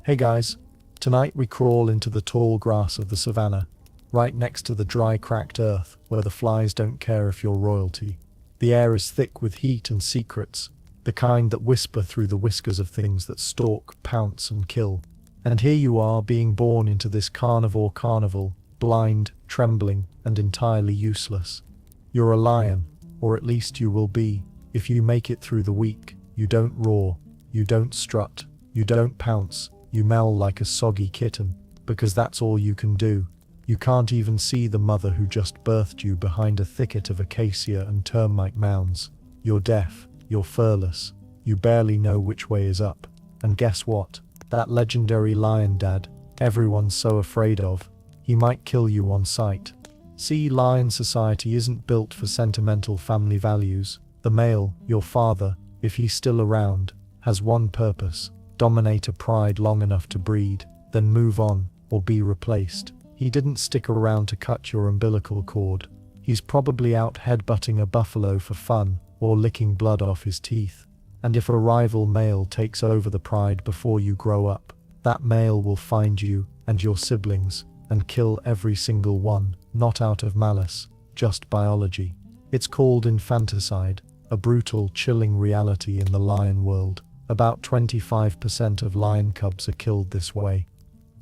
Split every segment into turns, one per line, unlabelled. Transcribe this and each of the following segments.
Hey guys, tonight we crawl into the tall grass of the savannah, right next to the dry cracked earth where the flies don't care if you're royalty. The air is thick with heat and secrets, the kind that whisper through the whiskers of things that stalk, pounce and kill. And here you are being born into this carnivore carnival, blind, trembling and entirely useless. You're a lion, or at least you will be, if you make it through the week. You don't roar, you don't strut, you don't pounce, you meow like a soggy kitten, because that's all you can do. You can't even see the mother who just birthed you behind a thicket of acacia and termite mounds. You're deaf, you're furless, you barely know which way is up. And guess what? That legendary lion dad, everyone's so afraid of, he might kill you on sight. See, lion society isn't built for sentimental family values. The male, your father, if he's still around, has one purpose: dominate a pride long enough to breed, then move on, or be replaced. He didn't stick around to cut your umbilical cord. He's probably out headbutting a buffalo for fun, or licking blood off his teeth. And if a rival male takes over the pride before you grow up, that male will find you and your siblings and kill every single one, not out of malice, just biology. It's called infanticide, a brutal, chilling reality in the lion world. About 25% of lion cubs are killed this way.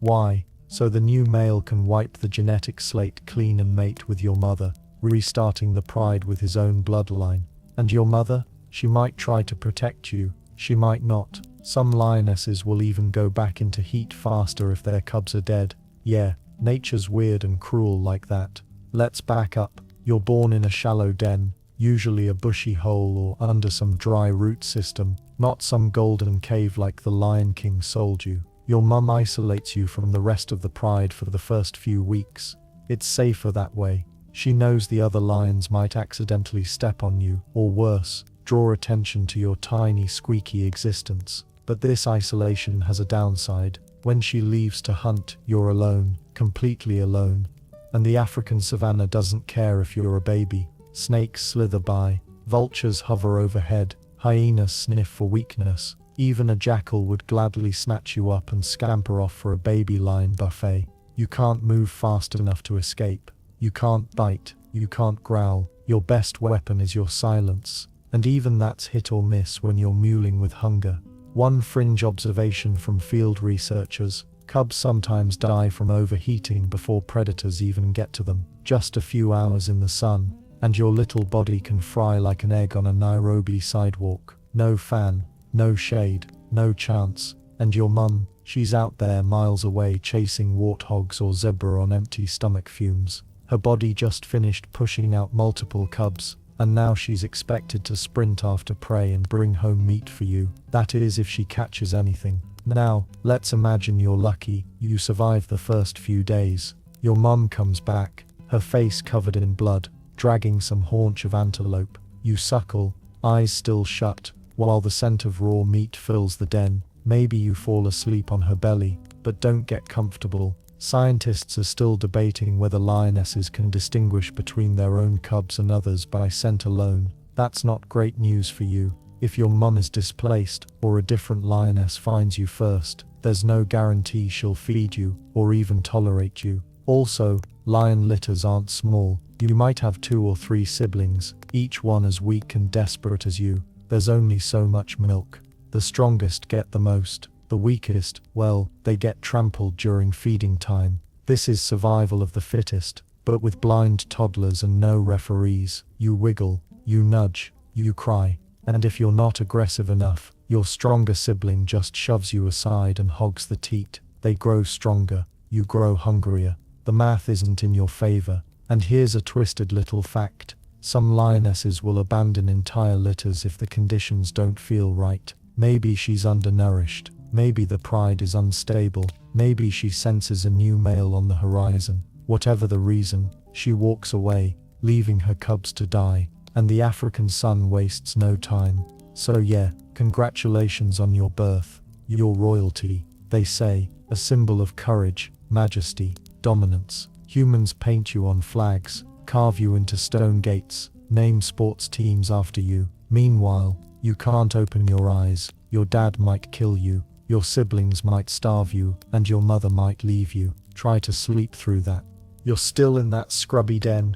Why? So the new male can wipe the genetic slate clean and mate with your mother, restarting the pride with his own bloodline. And your mother? She might try to protect you, she might not. Some lionesses will even go back into heat faster if their cubs are dead. Yeah, nature's weird and cruel like that. Let's back up. You're born in a shallow den, usually a bushy hole or under some dry root system, not some golden cave like the Lion King sold you. Your mum isolates you from the rest of the pride for the first few weeks. It's safer that way. She knows the other lions might accidentally step on you, or worse, draw attention to your tiny, squeaky existence. But this isolation has a downside. When she leaves to hunt, you're alone, completely alone. And the African savannah doesn't care if you're a baby. Snakes slither by, vultures hover overhead, hyenas sniff for weakness. Even a jackal would gladly snatch you up and scamper off for a baby lion buffet. You can't move fast enough to escape. You can't bite, you can't growl. Your best weapon is your silence. And even that's hit or miss when you're mewling with hunger. One fringe observation from field researchers: cubs sometimes die from overheating before predators even get to them. Just a few hours in the sun, and your little body can fry like an egg on a Nairobi sidewalk. No fan, no shade, no chance. And your mum, she's out there miles away chasing warthogs or zebra on empty stomach fumes. Her body just finished pushing out multiple cubs, and now she's expected to sprint after prey and bring home meat for you. That is, if she catches anything. Now, let's imagine you're lucky, you survive the first few days. Your mum comes back, her face covered in blood, dragging some haunch of antelope. You suckle, eyes still shut, while the scent of raw meat fills the den. Maybe you fall asleep on her belly, but don't get comfortable. Scientists are still debating whether lionesses can distinguish between their own cubs and others by scent alone. That's not great news for you. If your mum is displaced, or a different lioness finds you first, there's no guarantee she'll feed you, or even tolerate you. Also, lion litters aren't small. You might have 2 or 3 siblings, each one as weak and desperate as you. There's only so much milk. The strongest get the most. The weakest, well, they get trampled during feeding time. This is survival of the fittest, but with blind toddlers and no referees. You wiggle, you nudge, you cry. And if you're not aggressive enough, your stronger sibling just shoves you aside and hogs the teat. They grow stronger, you grow hungrier. The math isn't in your favor. And here's a twisted little fact: some lionesses will abandon entire litters if the conditions don't feel right. Maybe she's undernourished. Maybe the pride is unstable. Maybe she senses a new male on the horizon. Whatever the reason, she walks away, leaving her cubs to die. And the African sun wastes no time. So yeah, congratulations on your birth. You're royalty, they say, a symbol of courage, majesty, dominance. Humans paint you on flags, carve you into stone gates, name sports teams after you. Meanwhile, you can't open your eyes. Your dad might kill you. Your siblings might starve you, and your mother might leave you. Try to sleep through that. You're still in that scrubby den,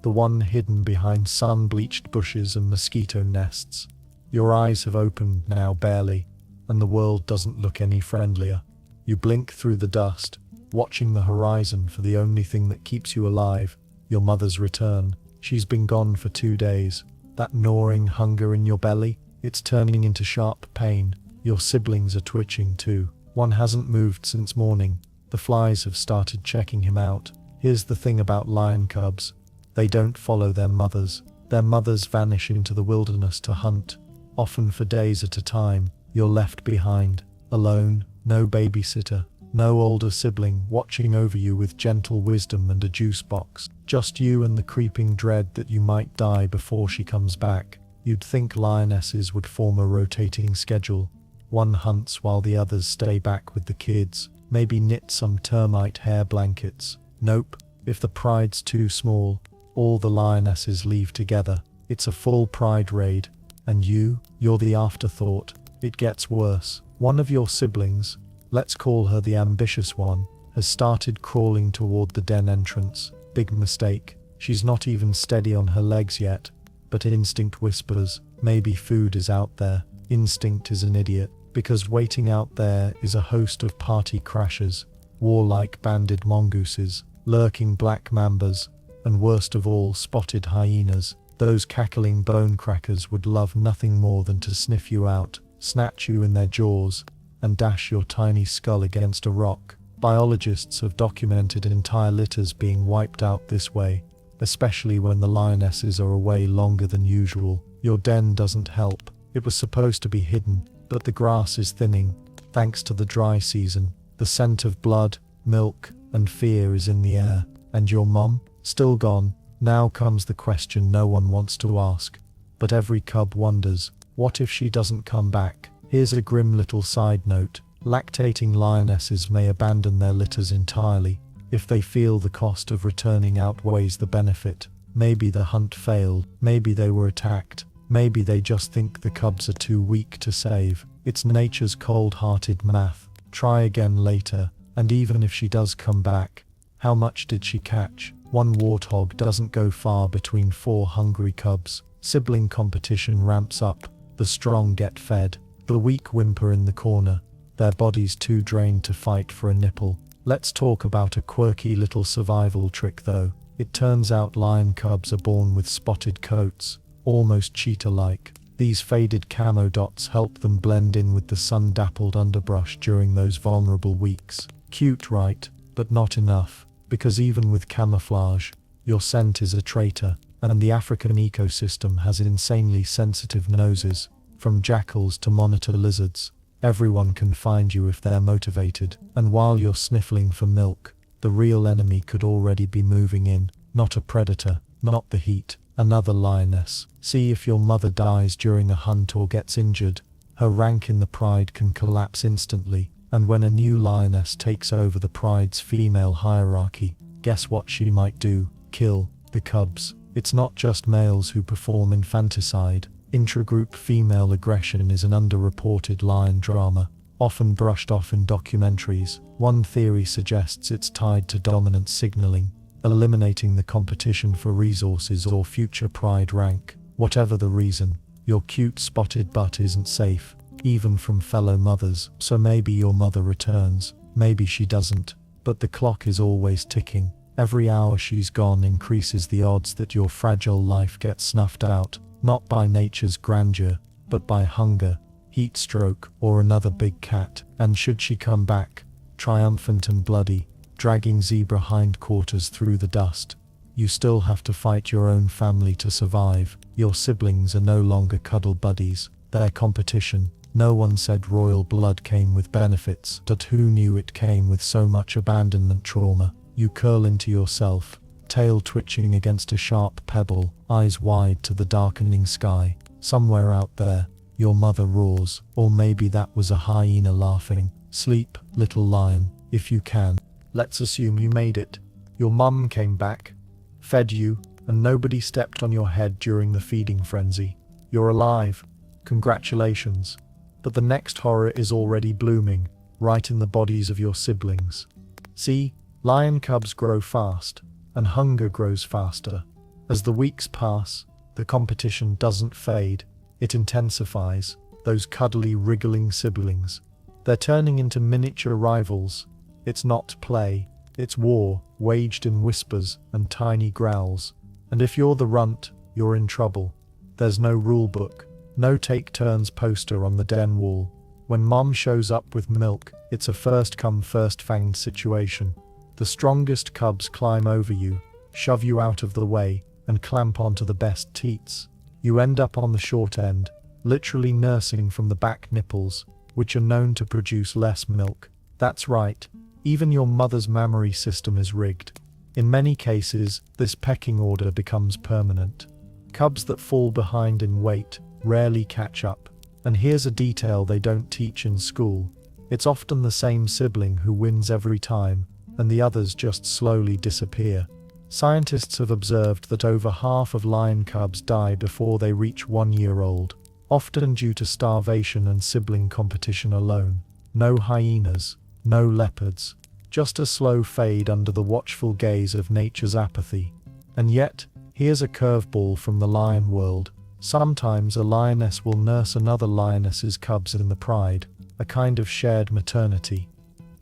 the one hidden behind sun-bleached bushes and mosquito nests. Your eyes have opened now barely, and the world doesn't look any friendlier. You blink through the dust, watching the horizon for the only thing that keeps you alive, your mother's return. She's been gone for 2 days. That gnawing hunger in your belly, it's turning into sharp pain. Your siblings are twitching too. One hasn't moved since morning. The flies have started checking him out. Here's the thing about lion cubs. They don't follow their mothers. Their mothers vanish into the wilderness to hunt, often for days at a time. You're left behind, alone, no babysitter, no older sibling watching over you with gentle wisdom and a juice box. Just you and the creeping dread that you might die before she comes back. You'd think lionesses would form a rotating schedule. One hunts while the others stay back with the kids, maybe knit some termite hair blankets. Nope, if the pride's too small, all the lionesses leave together. It's a full pride raid, and you're the afterthought. It gets worse. One of your siblings, let's call her the ambitious one, has started crawling toward the den entrance. Big mistake. She's not even steady on her legs yet, but instinct whispers, maybe food is out there. Instinct is an idiot, because waiting out there is a host of party crashers, warlike banded mongooses, lurking black mambas, and worst of all, spotted hyenas. Those cackling bone crackers would love nothing more than to sniff you out, snatch you in their jaws, and dash your tiny skull against a rock. Biologists have documented entire litters being wiped out this way, especially when the lionesses are away longer than usual. Your den doesn't help. It was supposed to be hidden, but the grass is thinning, thanks to the dry season. The scent of blood, milk, and fear is in the air. And your mom? Still gone. Now comes the question no one wants to ask, but every cub wonders, what if she doesn't come back? Here's a grim little side note. Lactating lionesses may abandon their litters entirely if they feel the cost of returning outweighs the benefit. Maybe the hunt failed, maybe they were attacked, maybe they just think the cubs are too weak to save. It's nature's cold-hearted math. Try again later, and even if she does come back, how much did she catch? One warthog doesn't go far between 4 hungry cubs. Sibling competition ramps up. The strong get fed. The weak whimper in the corner, their bodies too drained to fight for a nipple. Let's talk about a quirky little survival trick though. It turns out lion cubs are born with spotted coats, almost cheetah-like. These faded camo dots help them blend in with the sun-dappled underbrush during those vulnerable weeks. Cute, right? But not enough, because even with camouflage, your scent is a traitor, and the African ecosystem has insanely sensitive noses. From jackals to monitor lizards, everyone can find you if they're motivated. And while you're sniffling for milk, the real enemy could already be moving in. Not a predator, not the heat, another lioness. See if your mother dies during a hunt or gets injured, her rank in the pride can collapse instantly. And when a new lioness takes over the pride's female hierarchy, guess what she might do? Kill the cubs. It's not just males who perform infanticide. Intragroup female aggression is an underreported lion drama, often brushed off in documentaries. One theory suggests it's tied to dominant signaling, eliminating the competition for resources or future pride rank. Whatever the reason, your cute spotted butt isn't safe, even from fellow mothers. So maybe your mother returns, maybe she doesn't, but the clock is always ticking. Every hour she's gone increases the odds that your fragile life gets snuffed out. Not by nature's grandeur, but by hunger, heat stroke, or another big cat. And should she come back, triumphant and bloody, dragging zebra hindquarters through the dust, you still have to fight your own family to survive. Your siblings are no longer cuddle buddies, they're competition. No one said royal blood came with benefits, but who knew it came with so much abandonment trauma? You curl into yourself, tail twitching against a sharp pebble, eyes wide to the darkening sky. Somewhere out there, your mother roars, or maybe that was a hyena laughing. Sleep, little lion, if you can. Let's assume you made it. Your mum came back, fed you, and nobody stepped on your head during the feeding frenzy. You're alive. Congratulations. but the next horror is already blooming, right in the bodies of your siblings. See, lion cubs grow fast, and hunger grows faster. As the weeks pass, the competition doesn't fade, it intensifies. Those cuddly, wriggling siblings. They're turning into miniature rivals. It's not play, it's war, waged in whispers and tiny growls. And if you're the runt, you're in trouble. There's no rule book, no take turns poster on the den wall. When mom shows up with milk, it's a first come first fanged situation. The strongest cubs climb over you, shove you out of the way, and clamp onto the best teats. You end up on the short end, literally nursing from the back nipples, which are known to produce less milk. That's right, even your mother's mammary system is rigged. In many cases, this pecking order becomes permanent. Cubs that fall behind in weight rarely catch up. And here's a detail they don't teach in school. It's often the same sibling who wins every time, and the others just slowly disappear. Scientists have observed that over half of lion cubs die before they reach 1 year old, often due to starvation and sibling competition alone. No hyenas, no leopards, just a slow fade under the watchful gaze of nature's apathy. And yet, here's a curveball from the lion world. Sometimes a lioness will nurse another lioness's cubs in the pride, a kind of shared maternity.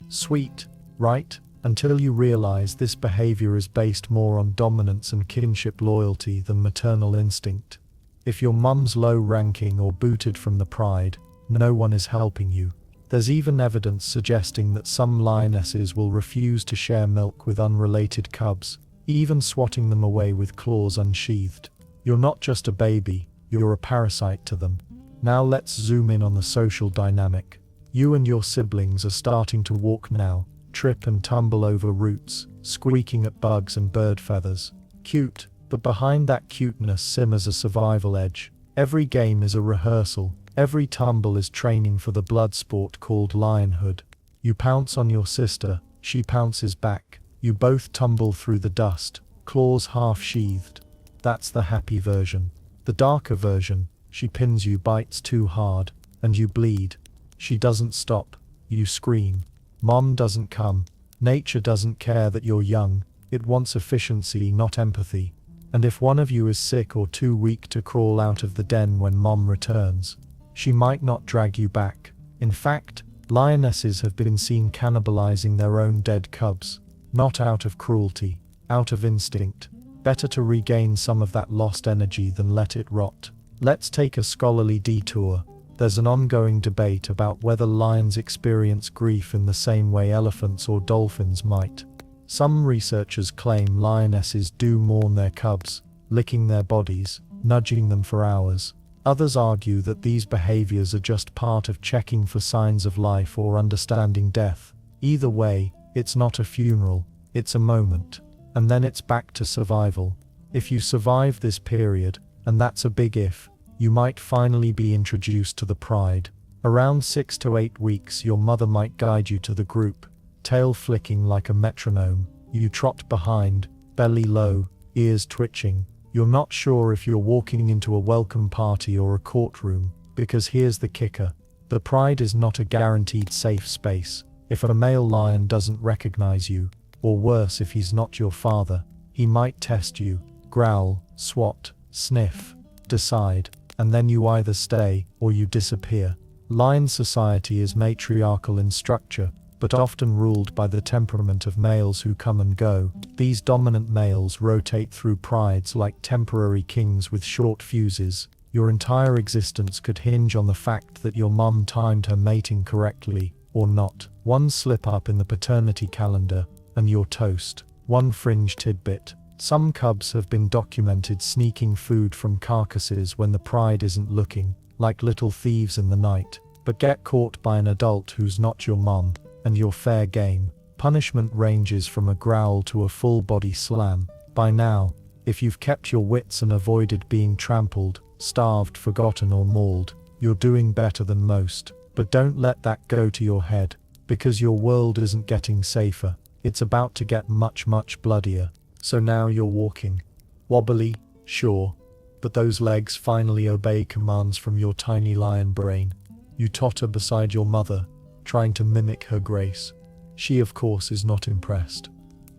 Sweet, right? Until you realize this behavior is based more on dominance and kinship loyalty than maternal instinct. If your mum's low ranking or booted from the pride, no one is helping you. There's even evidence suggesting that some lionesses will refuse to share milk with unrelated cubs, even swatting them away with claws unsheathed. You're not just a baby, you're a parasite to them. Now let's zoom in on the social dynamic. You and your siblings are starting to walk now, trip and tumble over roots, squeaking at bugs and bird feathers. Cute, but behind that cuteness simmers a survival edge. Every game is a rehearsal, every tumble is training for the blood sport called lionhood. You pounce on your sister, she pounces back. You both tumble through the dust, claws half sheathed. That's the happy version. The darker version, she pins you, bites too hard, and you bleed. She doesn't stop, you scream. Mom doesn't come. Nature doesn't care that you're young, it wants efficiency, not empathy. And if one of you is sick or too weak to crawl out of the den when mom returns, she might not drag you back. In fact, lionesses have been seen cannibalizing their own dead cubs. Not out of cruelty, out of instinct. Better to regain some of that lost energy than let it rot. Let's take a scholarly detour. There's an ongoing debate about whether lions experience grief in the same way elephants or dolphins might. Some researchers claim lionesses do mourn their cubs, licking their bodies, nudging them for hours. Others argue that these behaviors are just part of checking for signs of life or understanding death. Either way, it's not a funeral, it's a moment. And then it's back to survival. If you survive this period, and that's a big if, you might finally be introduced to the pride. Around 6 to 8 weeks, your mother might guide you to the group, tail flicking like a metronome. You trot behind, belly low, ears twitching. You're not sure if you're walking into a welcome party or a courtroom, because here's the kicker. The pride is not a guaranteed safe space. If a male lion doesn't recognize you, or worse if he's not your father, he might test you, growl, swat, sniff, decide, and then you either stay or you disappear. Lion society is matriarchal in structure, but often ruled by the temperament of males who come and go. These dominant males rotate through prides like temporary kings with short fuses. Your entire existence could hinge on the fact that your mum timed her mating correctly, or not. One slip up in the paternity calendar, and you're toast. One fringe tidbit. Some cubs have been documented sneaking food from carcasses when the pride isn't looking, like little thieves in the night, but get caught by an adult who's not your mom, and you're fair game. Punishment ranges from a growl to a full-body slam. By now, if you've kept your wits and avoided being trampled, starved, forgotten or mauled, you're doing better than most. But don't let that go to your head, because your world isn't getting safer. It's about to get much, much bloodier. So now you're walking. Wobbly, sure, but those legs finally obey commands from your tiny lion brain. You totter beside your mother, trying to mimic her grace. She, of course, is not impressed.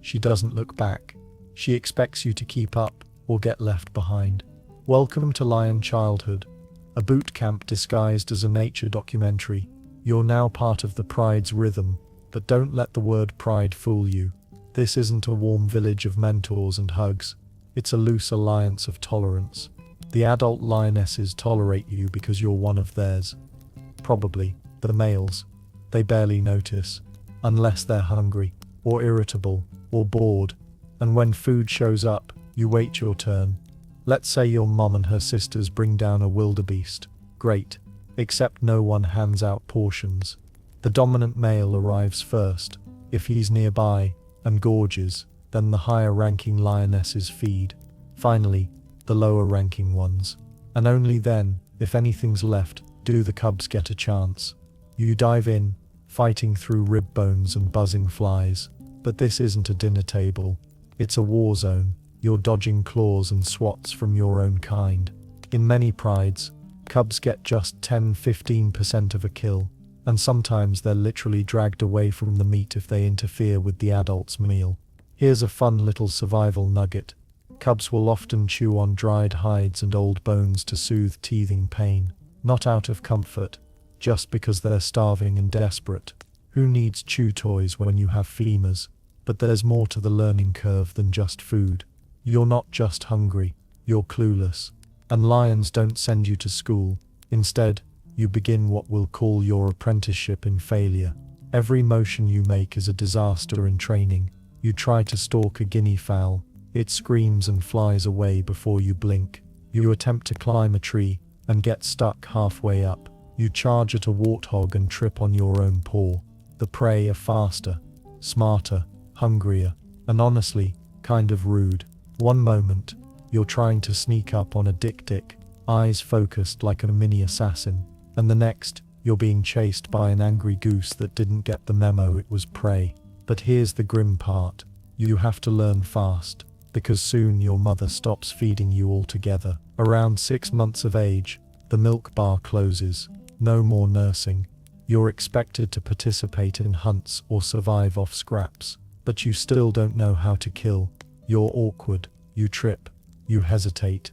She doesn't look back. She expects you to keep up or get left behind. Welcome to Lion Childhood, a boot camp disguised as a nature documentary. You're now part of the pride's rhythm, but don't let the word pride fool you. This isn't a warm village of mentors and hugs. It's a loose alliance of tolerance. The adult lionesses tolerate you because you're one of theirs. Probably the males. They barely notice, unless they're hungry, or irritable, or bored. And when food shows up, you wait your turn. Let's say your mom and her sisters bring down a wildebeest. Great. Except no one hands out portions. The dominant male arrives first. If he's nearby and gorges, then the higher-ranking lionesses feed. Finally, the lower-ranking ones. And only then, if anything's left, do the cubs get a chance. You dive in, fighting through rib bones and buzzing flies. But this isn't a dinner table. It's a war zone. You're dodging claws and swats from your own kind. In many prides, cubs get just 10-15% of a kill, and sometimes they're literally dragged away from the meat if they interfere with the adult's meal. Here's a fun little survival nugget. Cubs will often chew on dried hides and old bones to soothe teething pain, not out of comfort, just because they're starving and desperate. Who needs chew toys when you have femurs? But there's more to the learning curve than just food. You're not just hungry, you're clueless. And lions don't send you to school. Instead, you begin what we'll call your apprenticeship in failure. Every motion you make is a disaster in training. You try to stalk a guinea fowl. It screams and flies away before you blink. You attempt to climb a tree and get stuck halfway up. You charge at a warthog and trip on your own paw. The prey are faster, smarter, hungrier, and honestly, kind of rude. One moment, you're trying to sneak up on a dik-dik, eyes focused like a mini assassin, and the next, you're being chased by an angry goose that didn't get the memo it was prey. But here's the grim part. You have to learn fast, because soon your mother stops feeding you altogether. Around 6 months of age, the milk bar closes. No more nursing. You're expected to participate in hunts or survive off scraps, but you still don't know how to kill. You're awkward, you trip, you hesitate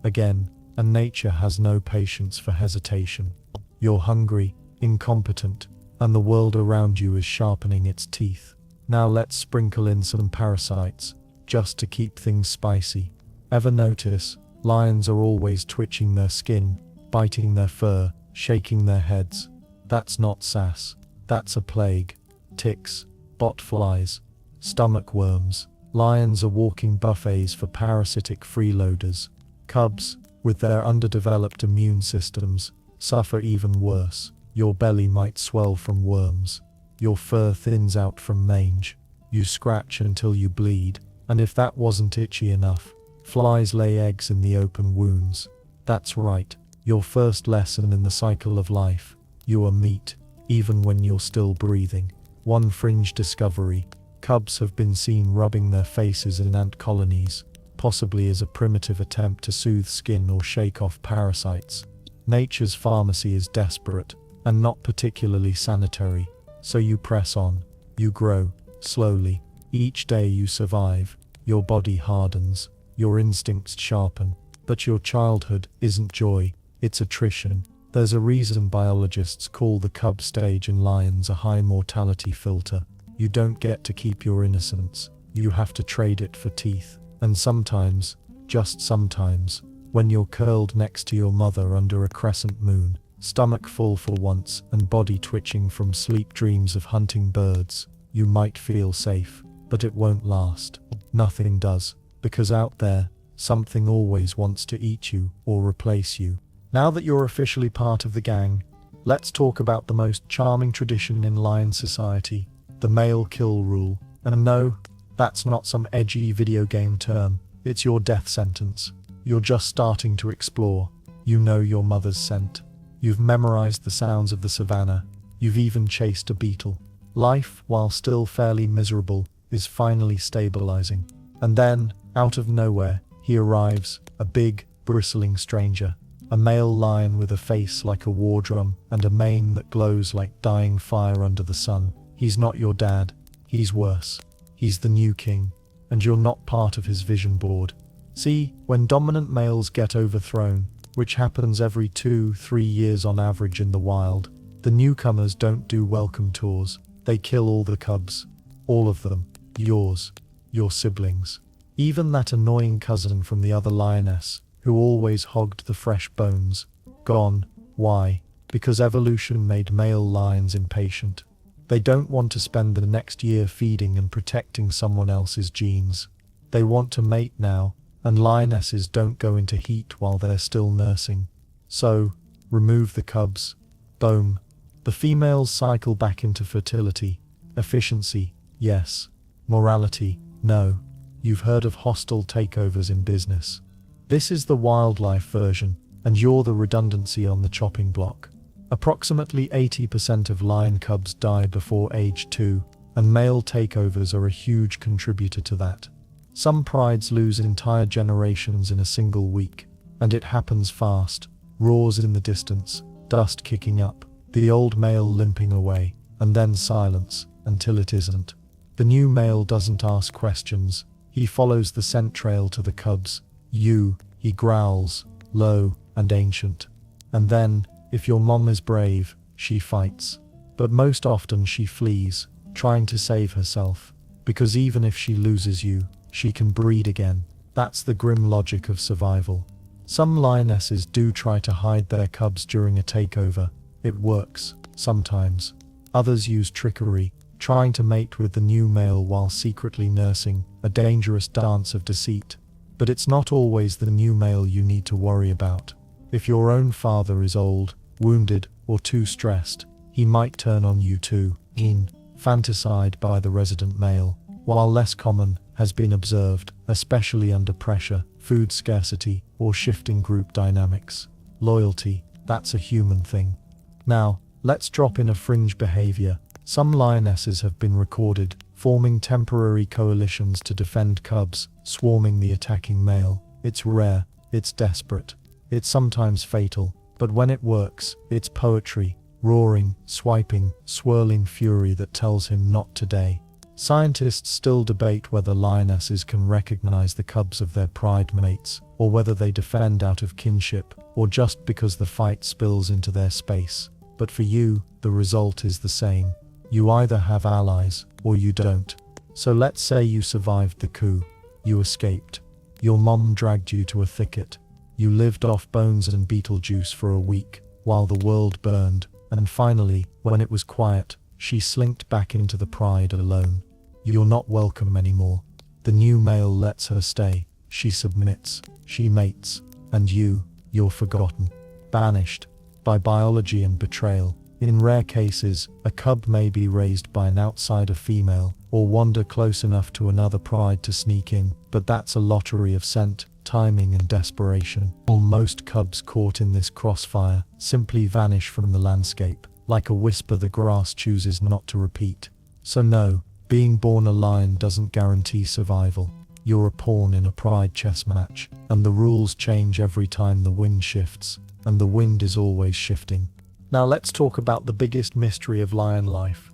again, and nature has no patience for hesitation. You're hungry, incompetent, and the world around you is sharpening its teeth. Now let's sprinkle in some parasites, just to keep things spicy. Ever notice, lions are always twitching their skin, biting their fur, shaking their heads? That's not sass, that's a plague. Ticks, botflies, stomach worms. Lions are walking buffets for parasitic freeloaders. Cubs, with their underdeveloped immune systems, suffer even worse. Your belly might swell from worms. Your fur thins out from mange. You scratch until you bleed. And if that wasn't itchy enough, flies lay eggs in the open wounds. That's right, your first lesson in the cycle of life. You are meat, even when you're still breathing. One fringe discovery. Cubs have been seen rubbing their faces in ant colonies, possibly as a primitive attempt to soothe skin or shake off parasites. Nature's pharmacy is desperate, and not particularly sanitary, so you press on. You grow, slowly. Each day you survive, your body hardens, your instincts sharpen. But your childhood isn't joy, it's attrition. There's a reason biologists call the cub stage in lions a high mortality filter. You don't get to keep your innocence, you have to trade it for teeth. And sometimes, just sometimes, when you're curled next to your mother under a crescent moon, stomach full for once and body twitching from sleep dreams of hunting birds, you might feel safe, but it won't last. Nothing does, because out there, something always wants to eat you or replace you. Now that you're officially part of the gang, let's talk about the most charming tradition in lion society, the male kill rule. And no, that's not some edgy video game term, it's your death sentence. You're just starting to explore. You know your mother's scent. You've memorized the sounds of the savannah. You've even chased a beetle. Life, while still fairly miserable, is finally stabilizing. And then, out of nowhere, he arrives, a big, bristling stranger. A male lion with a face like a war drum and a mane that glows like dying fire under the sun. He's not your dad. He's worse. He's the new king, and you're not part of his vision board. See, when dominant males get overthrown, which happens every 2-3 years on average in the wild, the newcomers don't do welcome tours. They kill all the cubs. All of them. Yours. Your siblings. Even that annoying cousin from the other lioness, who always hogged the fresh bones. Gone. Why? Because evolution made male lions impatient. They don't want to spend the next year feeding and protecting someone else's genes. They want to mate now, and lionesses don't go into heat while they're still nursing. So, remove the cubs. Boom. The females cycle back into fertility. Efficiency, yes. Morality, no. You've heard of hostile takeovers in business. This is the wildlife version, and you're the redundancy on the chopping block. Approximately 80% of lion cubs die before age 2, and male takeovers are a huge contributor to that. Some prides lose entire generations in a single week, and it happens fast. Roars in the distance, dust kicking up, the old male limping away, and then silence, until it isn't. The new male doesn't ask questions. He follows the scent trail to the cubs. He growls, low and ancient. And then, if your mom is brave, she fights. But most often she flees, trying to save herself. Because even if she loses you, she can breed again. That's the grim logic of survival. Some lionesses do try to hide their cubs during a takeover. It works, sometimes. Others use trickery, trying to mate with the new male while secretly nursing, a dangerous dance of deceit. But it's not always the new male you need to worry about. If your own father is old, wounded, or too stressed, he might turn on you too. Infanticide by the resident male, while less common, has been observed, especially under pressure, food scarcity, or shifting group dynamics. Loyalty, that's a human thing. Now, let's drop in a fringe behavior. Some lionesses have been recorded, forming temporary coalitions to defend cubs, swarming the attacking male. It's rare, it's desperate, it's sometimes fatal, but when it works, it's poetry, roaring, swiping, swirling fury that tells him not today. Scientists still debate whether lionesses can recognize the cubs of their pride mates, or whether they defend out of kinship, or just because the fight spills into their space. But for you, the result is the same. You either have allies, or you don't. So let's say you survived the coup. You escaped. Your mom dragged you to a thicket. You lived off bones and beetle juice for a week, while the world burned, and finally, when it was quiet, she slinked back into the pride alone. You're not welcome anymore. The new male lets her stay. She submits. She mates. And you're forgotten. Banished. By biology and betrayal. In rare cases, a cub may be raised by an outsider female, or wander close enough to another pride to sneak in, but that's a lottery of scent, timing and desperation. Most cubs caught in this crossfire simply vanish from the landscape, like a whisper the grass chooses not to repeat. So no, being born a lion doesn't guarantee survival. You're a pawn in a pride chess match, and the rules change every time the wind shifts, and the wind is always shifting. Now let's talk about the biggest mystery of lion life.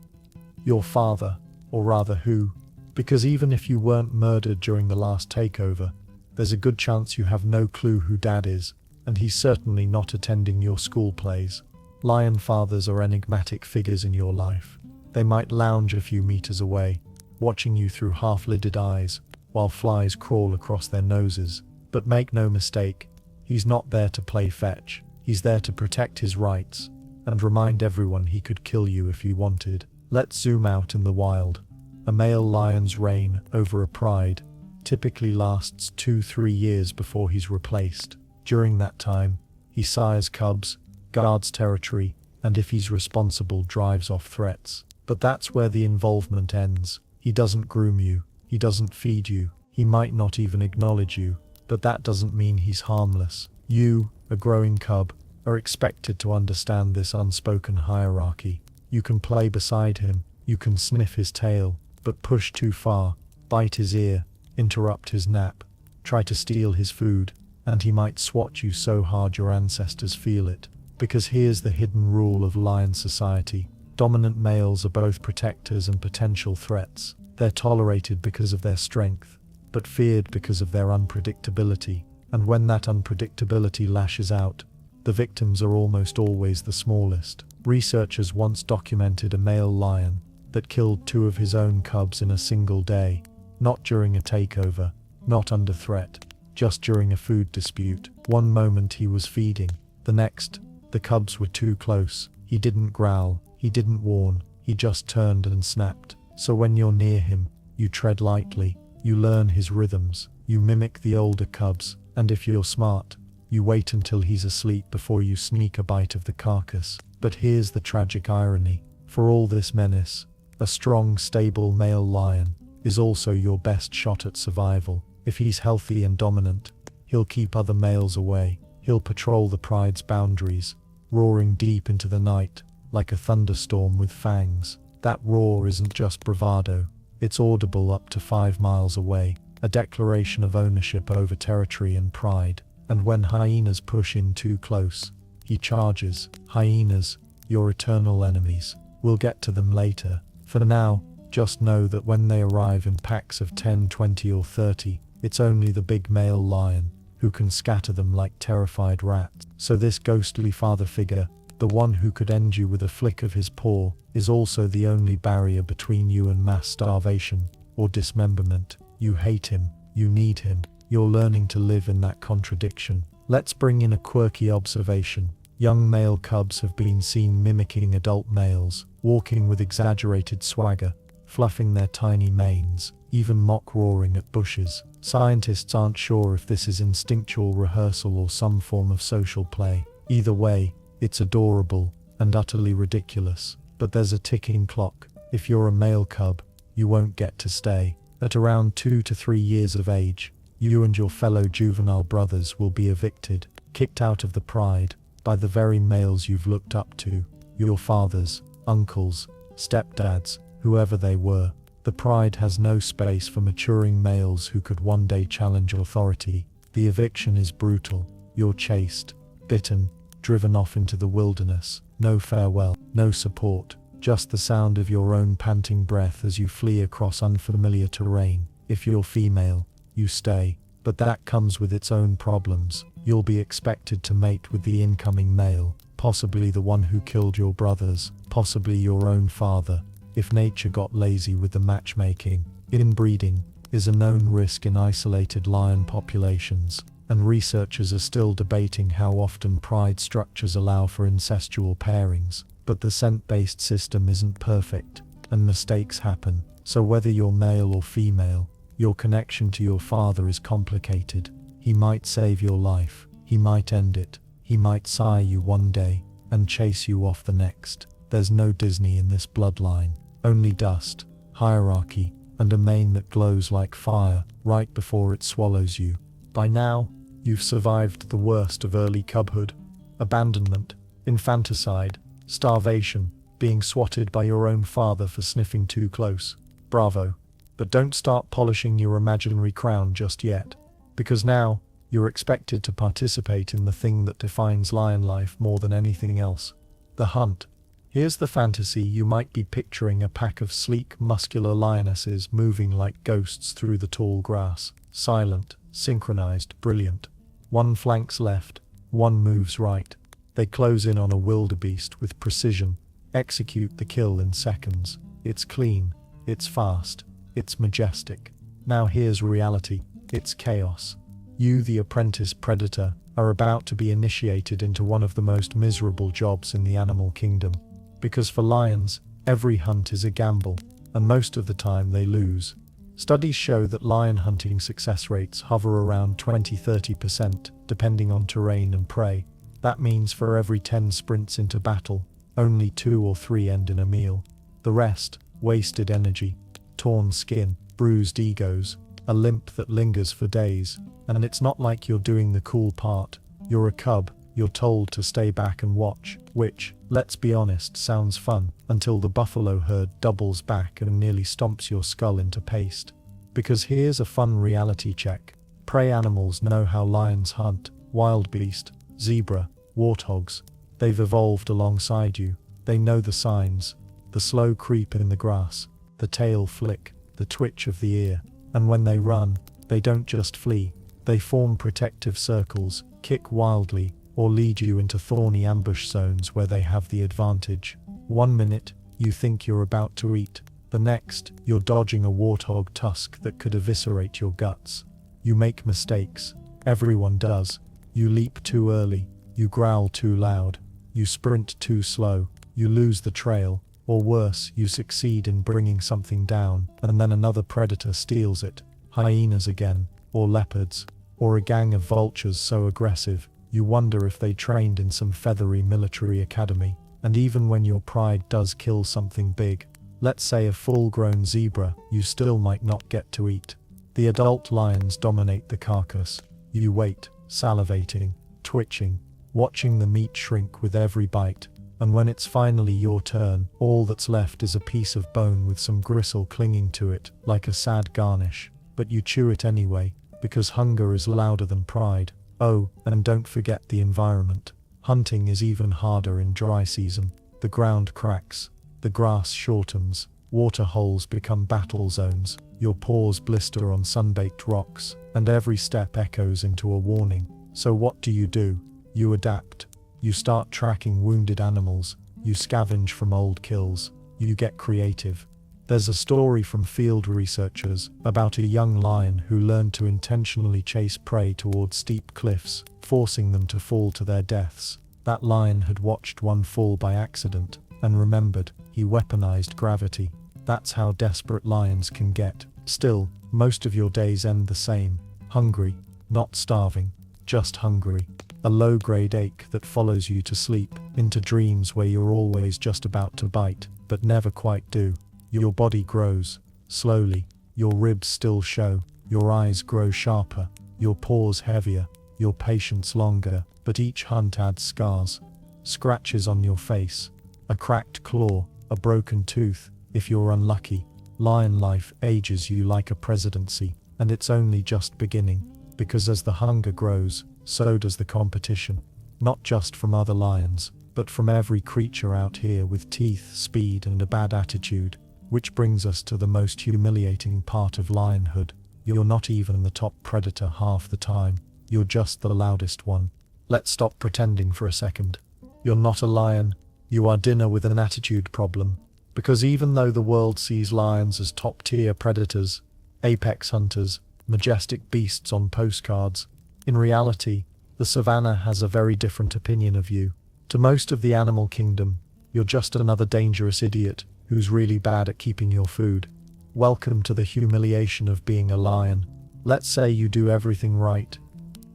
Your father, or rather who, because even if you weren't murdered during the last takeover, there's a good chance you have no clue who dad is, and he's certainly not attending your school plays. Lion fathers are enigmatic figures in your life. They might lounge a few meters away, watching you through half-lidded eyes, while flies crawl across their noses. But make no mistake, he's not there to play fetch. He's there to protect his rights, and remind everyone he could kill you if he wanted. Let's zoom out in the wild. A male lion's reign over a pride typically lasts 2-3 years before he's replaced. During that time, he sires cubs, guards territory, and if he's responsible, drives off threats. But that's where the involvement ends. He doesn't groom you, he doesn't feed you, he might not even acknowledge you, but that doesn't mean he's harmless. You, a growing cub, are expected to understand this unspoken hierarchy. You can play beside him, you can sniff his tail, but push too far, bite his ear, interrupt his nap, try to steal his food, and he might swat you so hard your ancestors feel it. Because here's the hidden rule of lion society. Dominant males are both protectors and potential threats. They're tolerated because of their strength, but feared because of their unpredictability. And when that unpredictability lashes out, the victims are almost always the smallest. Researchers once documented a male lion that killed 2 of his own cubs in a single day, not during a takeover, not under threat, just during a food dispute. One moment he was feeding, the next, the cubs were too close. He didn't growl, he didn't warn, he just turned and snapped. So when you're near him, you tread lightly, you learn his rhythms, you mimic the older cubs, and if you're smart, you wait until he's asleep before you sneak a bite of the carcass. But here's the tragic irony. For all this menace, a strong, stable male lion is also your best shot at survival. If he's healthy and dominant, he'll keep other males away. He'll patrol the pride's boundaries, roaring deep into the night, like a thunderstorm with fangs. That roar isn't just bravado, it's audible up to 5 miles away, a declaration of ownership over territory and pride. And when hyenas push in too close, he charges. Hyenas, your eternal enemies. We'll get to them later. For now, just know that when they arrive in packs of 10, 20 or 30, it's only the big male lion who can scatter them like terrified rats. So this ghostly father figure, the one who could end you with a flick of his paw, is also the only barrier between you and mass starvation or dismemberment. You hate him, you need him, you're learning to live in that contradiction. Let's bring in a quirky observation. Young male cubs have been seen mimicking adult males, walking with exaggerated swagger, fluffing their tiny manes, even mock roaring at bushes. Scientists aren't sure if this is instinctual rehearsal or some form of social play. Either way, it's adorable and utterly ridiculous. But there's a ticking clock. If you're a male cub, you won't get to stay. At around 2 to 3 years of age, you and your fellow juvenile brothers will be evicted, kicked out of the pride, by the very males you've looked up to, your fathers, uncles, stepdads, whoever they were. The pride has no space for maturing males who could one day challenge authority. The eviction is brutal. You're chased, bitten, driven off into the wilderness. No farewell, no support, just the sound of your own panting breath as you flee across unfamiliar terrain. If you're female, you stay, but that comes with its own problems. You'll be expected to mate with the incoming male, possibly the one who killed your brothers, possibly your own father. If nature got lazy with the matchmaking, inbreeding is a known risk in isolated lion populations, and researchers are still debating how often pride structures allow for incestual pairings. But the scent-based system isn't perfect, and mistakes happen. So whether you're male or female, your connection to your father is complicated. He might save your life, he might end it, he might sire you one day, and chase you off the next. There's no Disney in this bloodline, only dust, hierarchy, and a mane that glows like fire right before it swallows you. By now, you've survived the worst of early cubhood: abandonment, infanticide, starvation, being swatted by your own father for sniffing too close. Bravo. But don't start polishing your imaginary crown just yet, because now, you're expected to participate in the thing that defines lion life more than anything else: the hunt. Here's the fantasy. You might be picturing a pack of sleek, muscular lionesses moving like ghosts through the tall grass, silent, synchronized, brilliant. One flanks left, one moves right. They close in on a wildebeest with precision, execute the kill in seconds. It's clean, it's fast, it's majestic. Now here's reality. It's chaos. You, the apprentice predator, are about to be initiated into one of the most miserable jobs in the animal kingdom. Because for lions, every hunt is a gamble, and most of the time they lose. Studies show that lion hunting success rates hover around 20–30%, depending on terrain and prey. That means for every 10 sprints into battle, only 2 or 3 end in a meal. The rest, wasted energy, torn skin, bruised egos, a limp that lingers for days. And it's not like you're doing the cool part. You're a cub, you're told to stay back and watch, which, let's be honest, sounds fun, until the buffalo herd doubles back and nearly stomps your skull into paste. Because here's a fun reality check. Prey animals know how lions hunt, wildebeest, zebra, warthogs. They've evolved alongside you. They know the signs, the slow creep in the grass, the tail flick, the twitch of the ear. And when they run, they don't just flee. They form protective circles, kick wildly, or lead you into thorny ambush zones where they have the advantage. One minute, you think you're about to eat. The next, you're dodging a warthog tusk that could eviscerate your guts. You make mistakes. Everyone does. You leap too early. You growl too loud. You sprint too slow. You lose the trail. Or worse, you succeed in bringing something down, and then another predator steals it. Hyenas again, or leopards, or a gang of vultures so aggressive, you wonder if they trained in some feathery military academy. And even when your pride does kill something big, let's say a full-grown zebra, you still might not get to eat. The adult lions dominate the carcass. You wait, salivating, twitching, watching the meat shrink with every bite. And when it's finally your turn, all that's left is a piece of bone with some gristle clinging to it, like a sad garnish. But you chew it anyway, because hunger is louder than pride. Oh, and don't forget the environment. Hunting is even harder in dry season. The ground cracks, the grass shortens, water holes become battle zones, your paws blister on sun-baked rocks, and every step echoes into a warning. So what do? You adapt. You start tracking wounded animals, you scavenge from old kills, you get creative. There's a story from field researchers about a young lion who learned to intentionally chase prey towards steep cliffs, forcing them to fall to their deaths. That lion had watched one fall by accident, and remembered, he weaponized gravity. That's how desperate lions can get. Still, most of your days end the same. Hungry, not starving, just hungry. A low-grade ache that follows you to sleep, into dreams where you're always just about to bite, but never quite do. Your body grows, slowly, your ribs still show, your eyes grow sharper, your paws heavier, your patience longer, but each hunt adds scars. Scratches on your face, a cracked claw, a broken tooth, if you're unlucky. Lion life ages you like a presidency, and it's only just beginning, because as the hunger grows, so does the competition. Not just from other lions, but from every creature out here with teeth, speed, and a bad attitude. Which brings us to the most humiliating part of lionhood. You're not even the top predator half the time. You're just the loudest one. Let's stop pretending for a second. You're not a lion. You are dinner with an attitude problem. Because even though the world sees lions as top-tier predators, apex hunters, majestic beasts on postcards, in reality, the savannah has a very different opinion of you. To most of the animal kingdom, you're just another dangerous idiot who's really bad at keeping your food. Welcome to the humiliation of being a lion. Let's say you do everything right.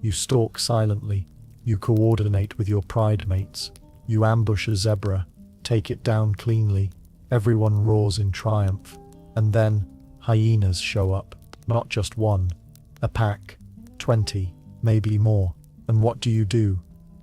You stalk silently. You coordinate with your pride mates. You ambush a zebra, take it down cleanly. Everyone roars in triumph. And then, hyenas show up. Not just one. A pack. 20. Maybe more. And what do?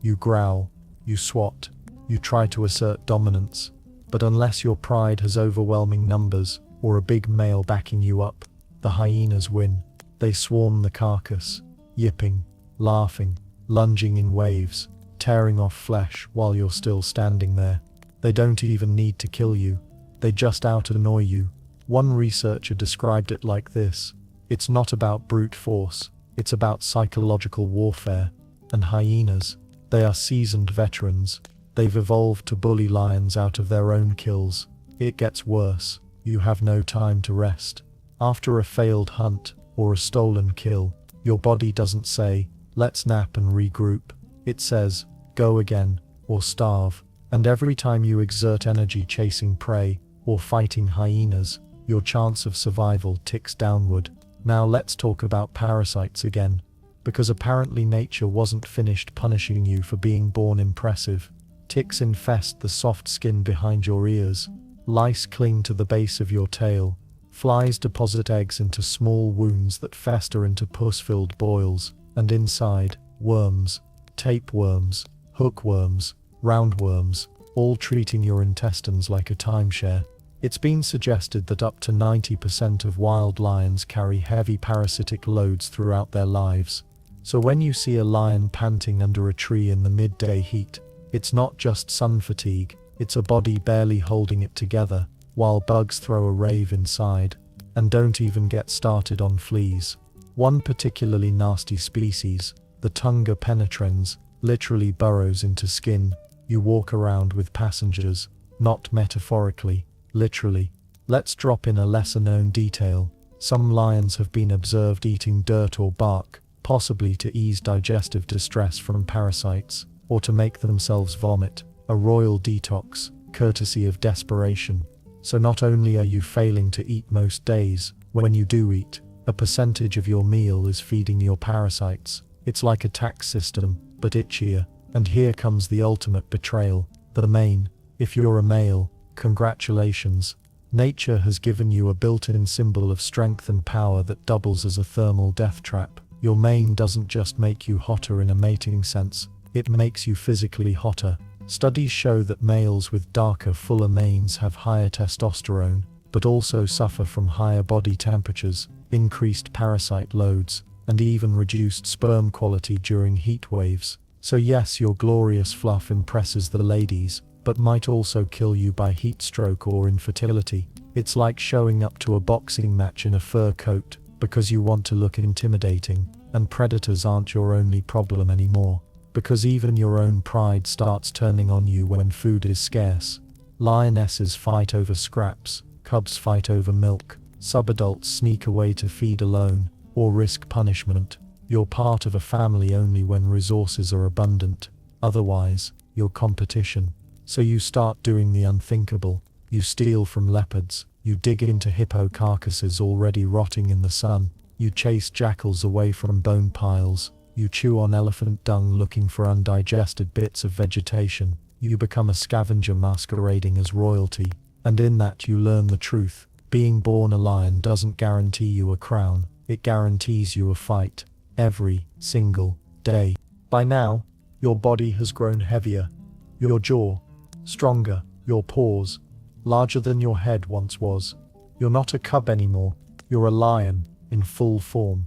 You growl. You swat. You try to assert dominance. But unless your pride has overwhelming numbers, or a big male backing you up, the hyenas win. They swarm the carcass, yipping, laughing, lunging in waves, tearing off flesh while you're still standing there. They don't even need to kill you. They just out-annoy you. One researcher described it like this: it's not about brute force, it's about psychological warfare. And hyenas, they are seasoned veterans. They've evolved to bully lions out of their own kills. It gets worse. You have no time to rest. After a failed hunt, or a stolen kill, your body doesn't say, let's nap and regroup. It says, go again, or starve. And every time you exert energy chasing prey, or fighting hyenas, your chance of survival ticks downward. Now let's talk about parasites again. Because apparently nature wasn't finished punishing you for being born impressive. Ticks infest the soft skin behind your ears. Lice cling to the base of your tail. Flies deposit eggs into small wounds that fester into pus-filled boils. And inside, worms, tapeworms, hookworms, roundworms, all treating your intestines like a timeshare. It's been suggested that up to 90% of wild lions carry heavy parasitic loads throughout their lives. So when you see a lion panting under a tree in the midday heat, it's not just sun fatigue, it's a body barely holding it together, while bugs throw a rave inside. And don't even get started on fleas. One particularly nasty species, the Tunga penetrans, literally burrows into skin. You walk around with passengers, not metaphorically, literally. Let's drop in a lesser-known detail. Some lions have been observed eating dirt or bark, possibly to ease digestive distress from parasites, or to make themselves vomit, a royal detox, courtesy of desperation. So not only are you failing to eat most days, when you do eat, a percentage of your meal is feeding your parasites. It's like a tax system, but itchier. And here comes the ultimate betrayal, the mane. If you're a male, congratulations. Nature has given you a built-in symbol of strength and power that doubles as a thermal death trap. Your mane doesn't just make you hotter in a mating sense, it makes you physically hotter. Studies show that males with darker, fuller manes have higher testosterone, but also suffer from higher body temperatures, increased parasite loads, and even reduced sperm quality during heat waves. So yes, your glorious fluff impresses the ladies, but might also kill you by heat stroke or infertility. It's like showing up to a boxing match in a fur coat, because you want to look intimidating, and predators aren't your only problem anymore. Because even your own pride starts turning on you when food is scarce. Lionesses fight over scraps, cubs fight over milk, subadults sneak away to feed alone, or risk punishment. You're part of a family only when resources are abundant, otherwise, you're competition. So you start doing the unthinkable. You steal from leopards, you dig into hippo carcasses already rotting in the sun, you chase jackals away from bone piles, you chew on elephant dung looking for undigested bits of vegetation. You become a scavenger masquerading as royalty. And in that you learn the truth. Being born a lion doesn't guarantee you a crown, it guarantees you a fight. Every single day. By now, your body has grown heavier. Your jaw, stronger. Your paws, larger than your head once was. You're not a cub anymore. You're a lion, in full form.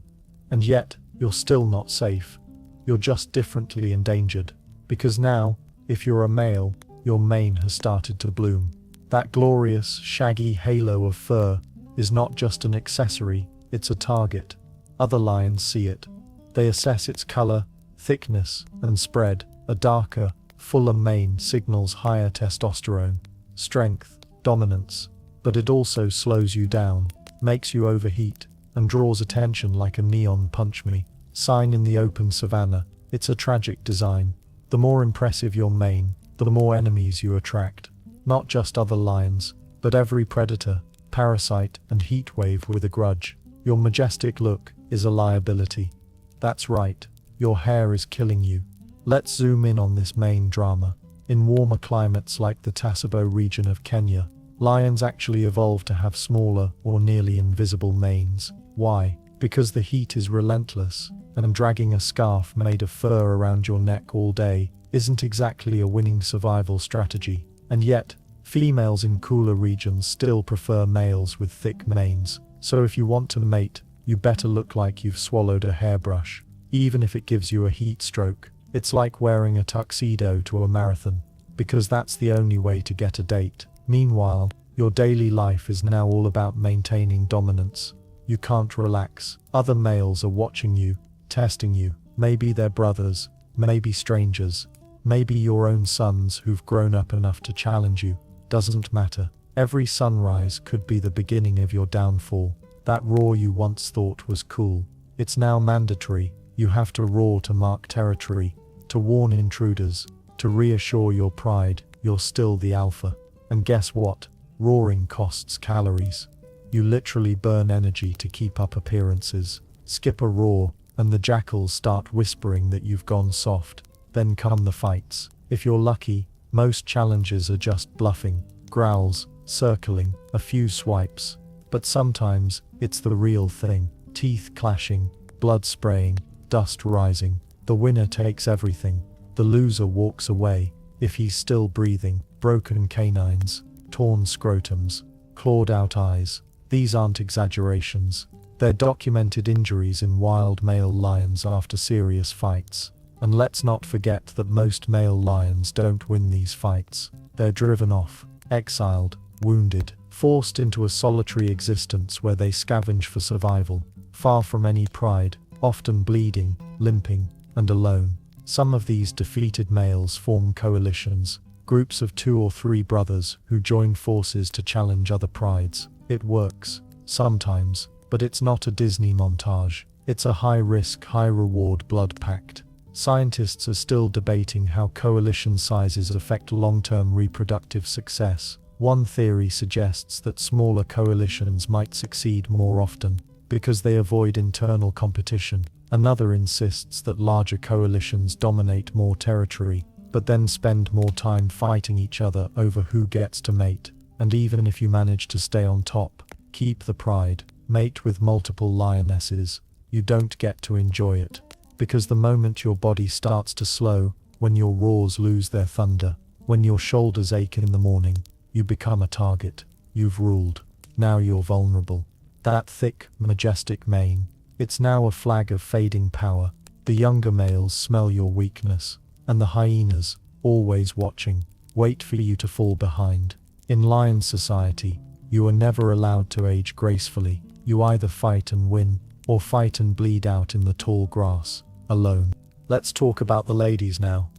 And yet, you're still not safe. You're just differently endangered. Because now, if you're a male, your mane has started to bloom. That glorious, shaggy halo of fur is not just an accessory, it's a target. Other lions see it. They assess its color, thickness, and spread. A darker, fuller mane signals higher testosterone, strength, dominance. But it also slows you down, makes you overheat, and draws attention like a neon punch-me sign in the open savannah. It's a tragic design. The more impressive your mane, the more enemies you attract. Not just other lions, but every predator, parasite, and heatwave with a grudge. Your majestic look is a liability. That's right, your hair is killing you. Let's zoom in on this mane drama. In warmer climates like the Tasabo region of Kenya, lions actually evolved to have smaller or nearly invisible manes. Why? Because the heat is relentless, and dragging a scarf made of fur around your neck all day isn't exactly a winning survival strategy. And yet, females in cooler regions still prefer males with thick manes. So if you want to mate, you better look like you've swallowed a hairbrush. Even if it gives you a heat stroke, it's like wearing a tuxedo to a marathon, because that's the only way to get a date. Meanwhile, your daily life is now all about maintaining dominance. You can't relax. Other males are watching you, testing you. Maybe they're brothers, maybe strangers, maybe your own sons who've grown up enough to challenge you. Doesn't matter. Every sunrise could be the beginning of your downfall. That roar you once thought was cool, it's now mandatory. You have to roar to mark territory, to warn intruders, to reassure your pride you're still the alpha. And guess what? Roaring costs calories. You literally burn energy to keep up appearances. Skip a roar, and the jackals start whispering that you've gone soft. Then come the fights. If you're lucky, most challenges are just bluffing, growls, circling, a few swipes. But sometimes, it's the real thing. Teeth clashing, blood spraying, dust rising. The winner takes everything. The loser walks away, if he's still breathing. Broken canines, torn scrotums, clawed-out eyes. These aren't exaggerations. They're documented injuries in wild male lions after serious fights. And let's not forget that most male lions don't win these fights. They're driven off, exiled, wounded, forced into a solitary existence where they scavenge for survival, far from any pride, often bleeding, limping, and alone. Some of these defeated males form coalitions, groups of 2 or 3 brothers who join forces to challenge other prides. It works, sometimes, but it's not a Disney montage. It's a high-risk, high-reward blood pact. Scientists are still debating how coalition sizes affect long-term reproductive success. One theory suggests that smaller coalitions might succeed more often because they avoid internal competition. Another insists that larger coalitions dominate more territory, but then spend more time fighting each other over who gets to mate. And even if you manage to stay on top, keep the pride, mate with multiple lionesses, you don't get to enjoy it. Because the moment your body starts to slow, when your roars lose their thunder, when your shoulders ache in the morning, you become a target. You've ruled. Now you're vulnerable. That thick, majestic mane, it's now a flag of fading power. The younger males smell your weakness, and the hyenas, always watching, wait for you to fall behind. In lion society, you are never allowed to age gracefully. You either fight and win, or fight and bleed out in the tall grass, alone. Let's talk about the ladies now.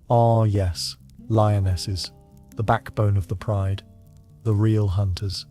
Ah yes, lionesses, the backbone of the pride, the real hunters,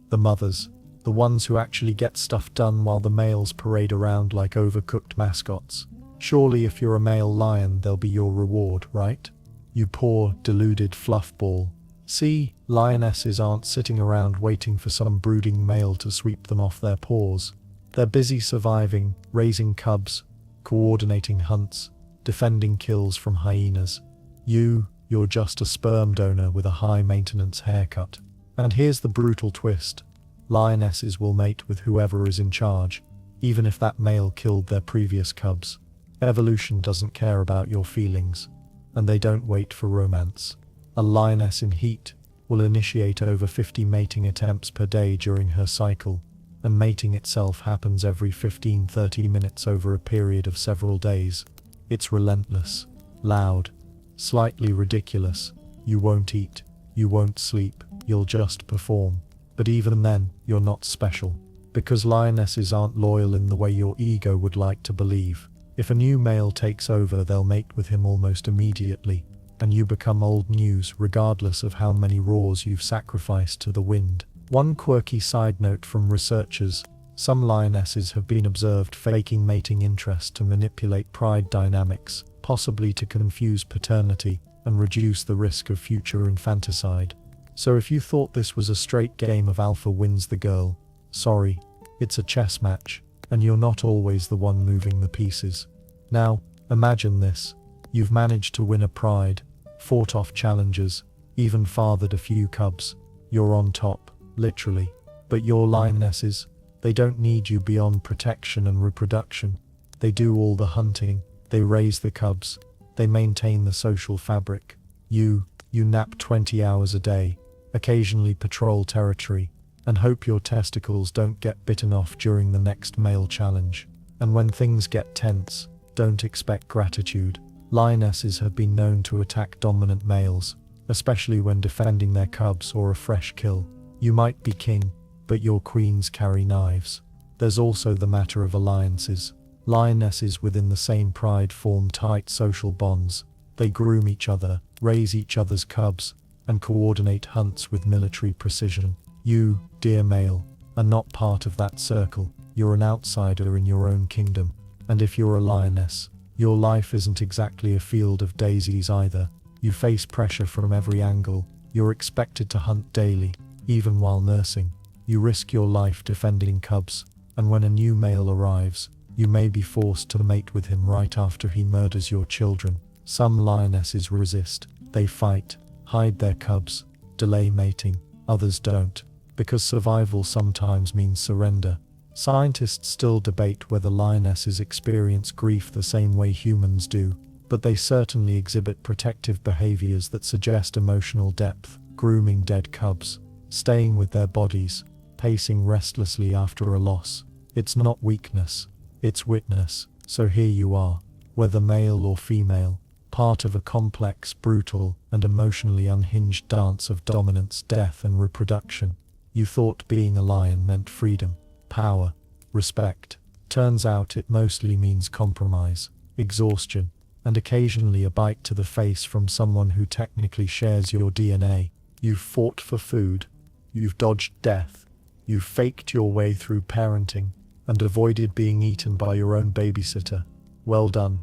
the mothers, the ones who actually get stuff done while the males parade around like overcooked mascots. Surely if you're a male lion, they'll be your reward, right? You poor, deluded fluffball. See, lionesses aren't sitting around waiting for some brooding male to sweep them off their paws. They're busy surviving, raising cubs, coordinating hunts, defending kills from hyenas. You're just a sperm donor with a high-maintenance haircut. And here's the brutal twist. Lionesses will mate with whoever is in charge, even if that male killed their previous cubs. Evolution doesn't care about your feelings, and they don't wait for romance. A lioness in heat will initiate over 50 mating attempts per day during her cycle, and mating itself happens every 15-30 minutes over a period of several days. It's relentless, loud, slightly ridiculous. You won't eat, you won't sleep, you'll just perform. But even then, you're not special, because lionesses aren't loyal in the way your ego would like to believe. If a new male takes over, they'll mate with him almost immediately, and you become old news regardless of how many roars you've sacrificed to the wind. One quirky side note from researchers: some lionesses have been observed faking mating interest to manipulate pride dynamics, possibly to confuse paternity and reduce the risk of future infanticide. So if you thought this was a straight game of alpha wins the girl, sorry, it's a chess match, and you're not always the one moving the pieces. Now, imagine this. You've managed to win a pride, fought off challengers, even fathered a few cubs. You're on top, literally. But your lionesses, they don't need you beyond protection and reproduction. They do all the hunting, they raise the cubs, they maintain the social fabric. You nap 20 hours a day, occasionally patrol territory, and hope your testicles don't get bitten off during the next male challenge. And when things get tense, don't expect gratitude. Lionesses have been known to attack dominant males, especially when defending their cubs or a fresh kill. You might be king, but your queens carry knives. There's also the matter of alliances. Lionesses within the same pride form tight social bonds. They groom each other, raise each other's cubs, and coordinate hunts with military precision. You, dear male, are not part of that circle. You're an outsider in your own kingdom. And if you're a lioness, your life isn't exactly a field of daisies either. You face pressure from every angle. You're expected to hunt daily, even while nursing. You risk your life defending cubs, and when a new male arrives, you may be forced to mate with him right after he murders your children. Some lionesses resist. They fight, hide their cubs, delay mating. Others don't, because survival sometimes means surrender. Scientists still debate whether lionesses experience grief the same way humans do, but they certainly exhibit protective behaviors that suggest emotional depth, grooming dead cubs, staying with their bodies, pacing restlessly after a loss. It's not weakness, it's witness. So here you are, whether male or female, part of a complex, brutal, and emotionally unhinged dance of dominance, death, and reproduction. You thought being a lion meant freedom, power, respect. Turns out it mostly means compromise, exhaustion, and occasionally a bite to the face from someone who technically shares your DNA. You've fought for food, you've dodged death, you've faked your way through parenting, and avoided being eaten by your own babysitter. Well done.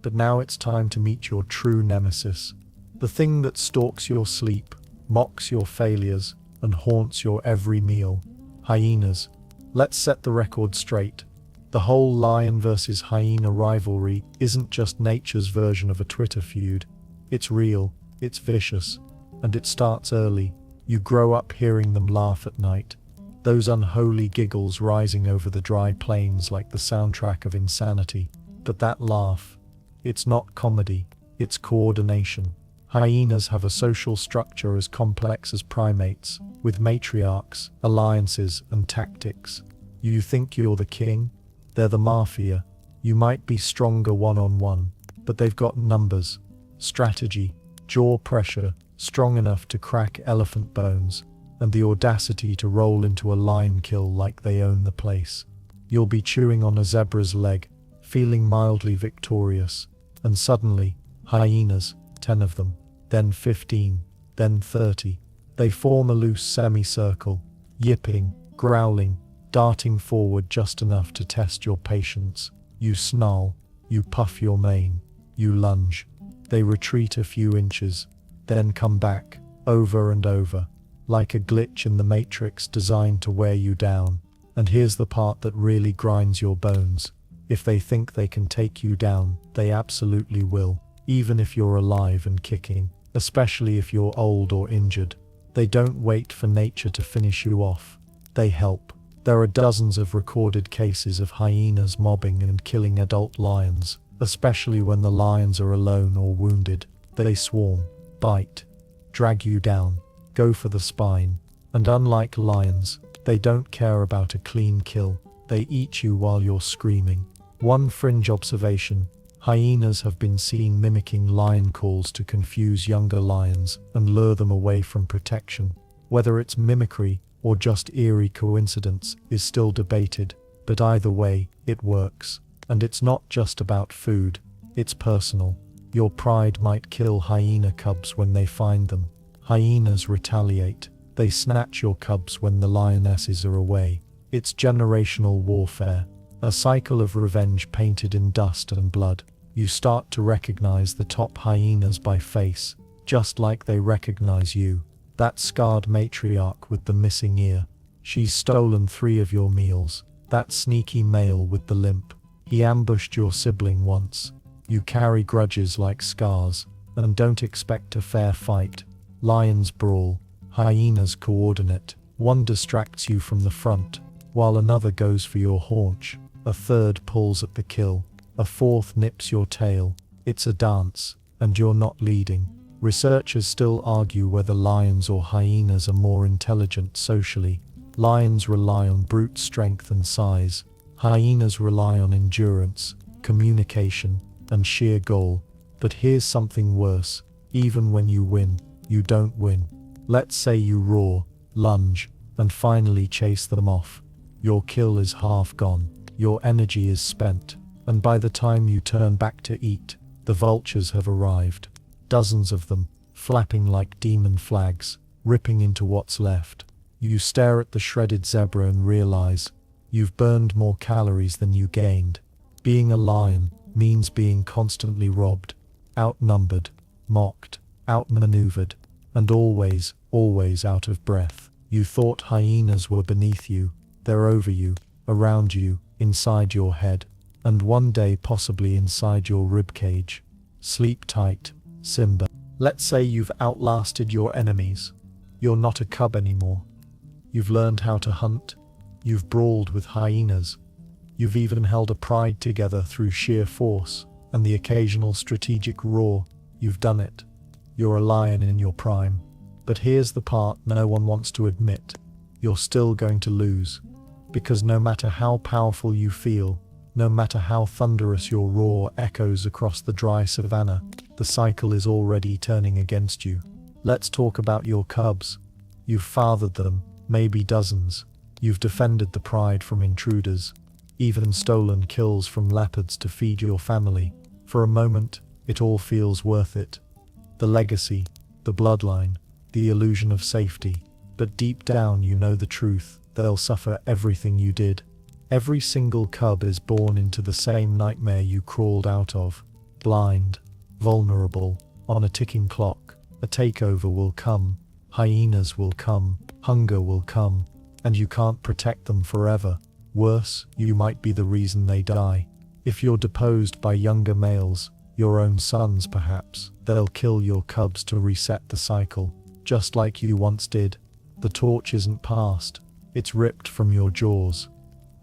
But now it's time to meet your true nemesis, the thing that stalks your sleep, mocks your failures, and haunts your every meal. Hyenas. Let's set the record straight. The whole lion versus hyena rivalry isn't just nature's version of a Twitter feud. It's real, it's vicious, and it starts early. You grow up hearing them laugh at night, those unholy giggles rising over the dry plains like the soundtrack of insanity. But that laugh, it's not comedy, it's coordination. Hyenas have a social structure as complex as primates, with matriarchs, alliances, and tactics. You think you're the king? They're the mafia. You might be stronger one-on-one, but they've got numbers, strategy, jaw pressure, strong enough to crack elephant bones, and the audacity to roll into a lion kill like they own the place. You'll be chewing on a zebra's leg, feeling mildly victorious, and suddenly, hyenas, 10 of them, then 15, then 30. They form a loose semicircle, yipping, growling, darting forward just enough to test your patience. You snarl, you puff your mane, you lunge. They retreat a few inches, then come back, over and over, like a glitch in the matrix designed to wear you down. And here's the part that really grinds your bones. If they think they can take you down, they absolutely will, even if you're alive and kicking, especially if you're old or injured. They don't wait for nature to finish you off. They help. There are dozens of recorded cases of hyenas mobbing and killing adult lions, especially when the lions are alone or wounded. They swarm, bite, drag you down, go for the spine, and unlike lions, they don't care about a clean kill. They eat you while you're screaming. One fringe observation: hyenas have been seen mimicking lion calls to confuse younger lions and lure them away from protection. Whether it's mimicry or just eerie coincidence is still debated, but either way, it works. And it's not just about food, it's personal. Your pride might kill hyena cubs when they find them. Hyenas retaliate. They snatch your cubs when the lionesses are away. It's generational warfare, a cycle of revenge painted in dust and blood. You start to recognize the top hyenas by face, just like they recognize you. That scarred matriarch with the missing ear. She's stolen 3 of your meals. That sneaky male with the limp. He ambushed your sibling once. You carry grudges like scars, and don't expect a fair fight. Lions brawl. Hyenas coordinate. One distracts you from the front, while another goes for your haunch. A third pulls at the kill. A fourth nips your tail. It's a dance, and you're not leading. Researchers still argue whether lions or hyenas are more intelligent socially. Lions rely on brute strength and size. Hyenas rely on endurance, communication, and sheer goal. But here's something worse. Even when you win, you don't win. Let's say you roar, lunge, and finally chase them off. Your kill is half gone. Your energy is spent. And by the time you turn back to eat, the vultures have arrived. Dozens of them, flapping like demon flags, ripping into what's left. You stare at the shredded zebra and realize you've burned more calories than you gained. Being a lion means being constantly robbed, outnumbered, mocked, outmaneuvered, and always, always out of breath. You thought hyenas were beneath you. They're over you, around you, inside your head, and one day possibly inside your ribcage. Sleep tight, Simba. Let's say you've outlasted your enemies. You're not a cub anymore. You've learned how to hunt. You've brawled with hyenas. You've even held a pride together through sheer force and the occasional strategic roar. You've done it. You're a lion in your prime. But here's the part no one wants to admit. You're still going to lose. Because no matter how powerful you feel, no matter how thunderous your roar echoes across the dry savannah, the cycle is already turning against you. Let's talk about your cubs. You've fathered them, maybe dozens. You've defended the pride from intruders, even stolen kills from leopards to feed your family. For a moment, it all feels worth it. The legacy, the bloodline, the illusion of safety. But deep down you know the truth. They'll suffer everything you did. Every single cub is born into the same nightmare you crawled out of. Blind, vulnerable, on a ticking clock. A takeover will come. Hyenas will come. Hunger will come. And you can't protect them forever. Worse, you might be the reason they die. If you're deposed by younger males, your own sons perhaps, they'll kill your cubs to reset the cycle. Just like you once did. The torch isn't passed. It's ripped from your jaws.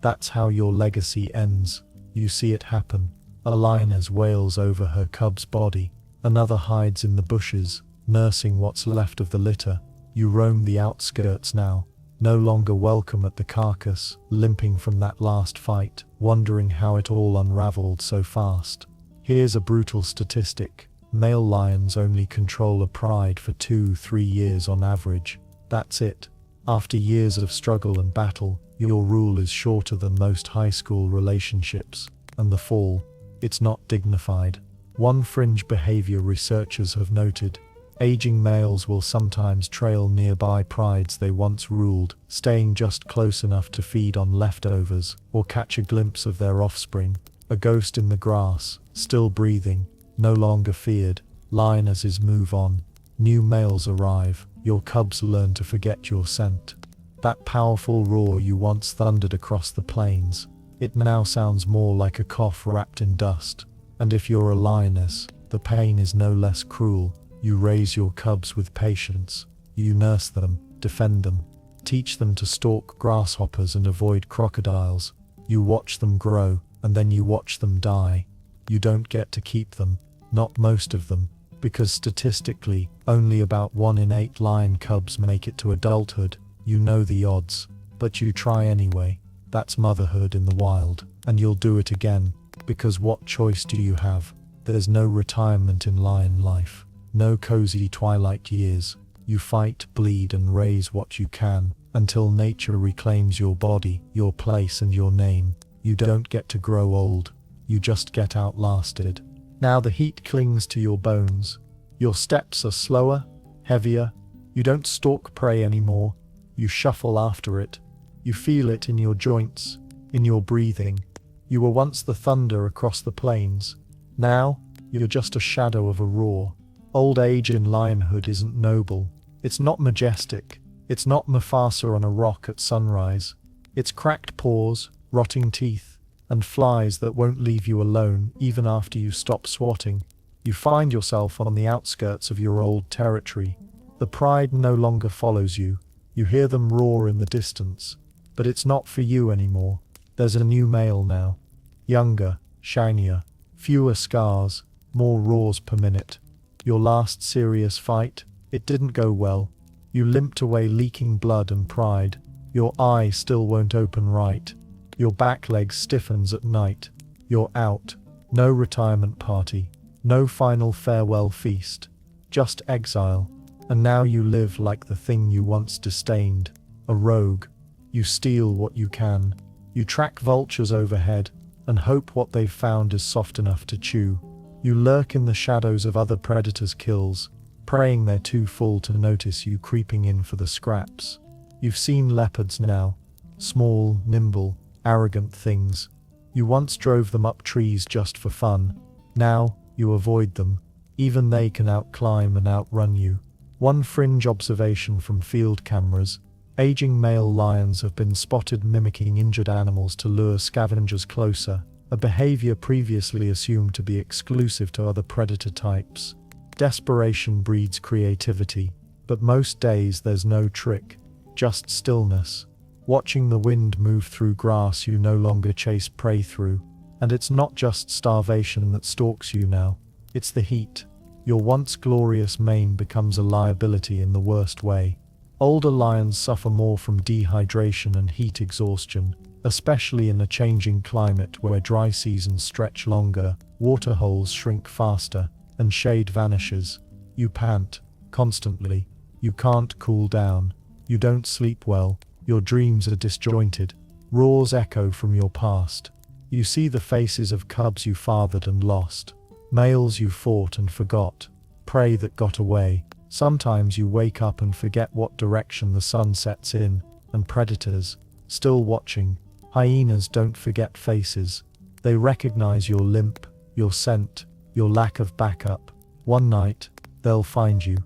That's how your legacy ends. You see it happen. A lioness wails over her cub's body. Another hides in the bushes, nursing what's left of the litter. You roam the outskirts now, no longer welcome at the carcass, limping from that last fight, wondering how it all unraveled so fast. Here's a brutal statistic. Male lions only control a pride for 2-3 years on average. That's it. After years of struggle and battle, your rule is shorter than most high school relationships. And the fall, it's not dignified. One fringe behavior researchers have noted. Aging males will sometimes trail nearby prides they once ruled, staying just close enough to feed on leftovers, or catch a glimpse of their offspring. A ghost in the grass, still breathing, no longer feared. Lionesses move on. New males arrive. Your cubs learn to forget your scent. That powerful roar you once thundered across the plains, it now sounds more like a cough wrapped in dust. And if you're a lioness, the pain is no less cruel. You raise your cubs with patience. You nurse them, defend them, teach them to stalk grasshoppers and avoid crocodiles. You watch them grow, and then you watch them die. You don't get to keep them, not most of them, because statistically, only about 1 in 8 lion cubs make it to adulthood. You know the odds, but you try anyway. That's motherhood in the wild, and you'll do it again, because what choice do you have? There's no retirement in lion life, no cozy twilight years. You fight, bleed, and raise what you can, until nature reclaims your body, your place, and your name. You don't get to grow old, you just get outlasted. Now the heat clings to your bones. Your steps are slower, heavier. You don't stalk prey anymore. You shuffle after it. You feel it in your joints, in your breathing. You were once the thunder across the plains. Now, you're just a shadow of a roar. Old age in lionhood isn't noble. It's not majestic. It's not Mufasa on a rock at sunrise. It's cracked paws, rotting teeth, and flies that won't leave you alone even after you stop swatting. You find yourself on the outskirts of your old territory. The pride no longer follows you. You hear them roar in the distance. But it's not for you anymore. There's a new male now. Younger, shinier, fewer scars, more roars per minute. Your last serious fight, it didn't go well. You limped away leaking blood and pride. Your eye still won't open right. Your back leg stiffens at night. You're out. No retirement party. No final farewell feast. Just exile. And now you live like the thing you once disdained. A rogue. You steal what you can. You track vultures overhead and hope what they've found is soft enough to chew. You lurk in the shadows of other predators' kills, praying they're too full to notice you creeping in for the scraps. You've seen leopards now. Small, nimble, arrogant things. You once drove them up trees just for fun. Now, you avoid them. Even they can outclimb and outrun you. One fringe observation from field cameras. Aging male lions have been spotted mimicking injured animals to lure scavengers closer, a behavior previously assumed to be exclusive to other predator types. Desperation breeds creativity, but most days there's no trick, just stillness. Watching the wind move through grass you no longer chase prey through. And it's not just starvation that stalks you now. It's the heat. Your once glorious mane becomes a liability in the worst way. Older lions suffer more from dehydration and heat exhaustion, especially in a changing climate where dry seasons stretch longer, water holes shrink faster, and shade vanishes. You pant constantly. You can't cool down. You don't sleep well. Your dreams are disjointed. Roars echo from your past. You see the faces of cubs you fathered and lost, males you fought and forgot, prey that got away. Sometimes you wake up and forget what direction the sun sets in, and predators, still watching. Hyenas don't forget faces. They recognize your limp, your scent, your lack of backup. One night, they'll find you.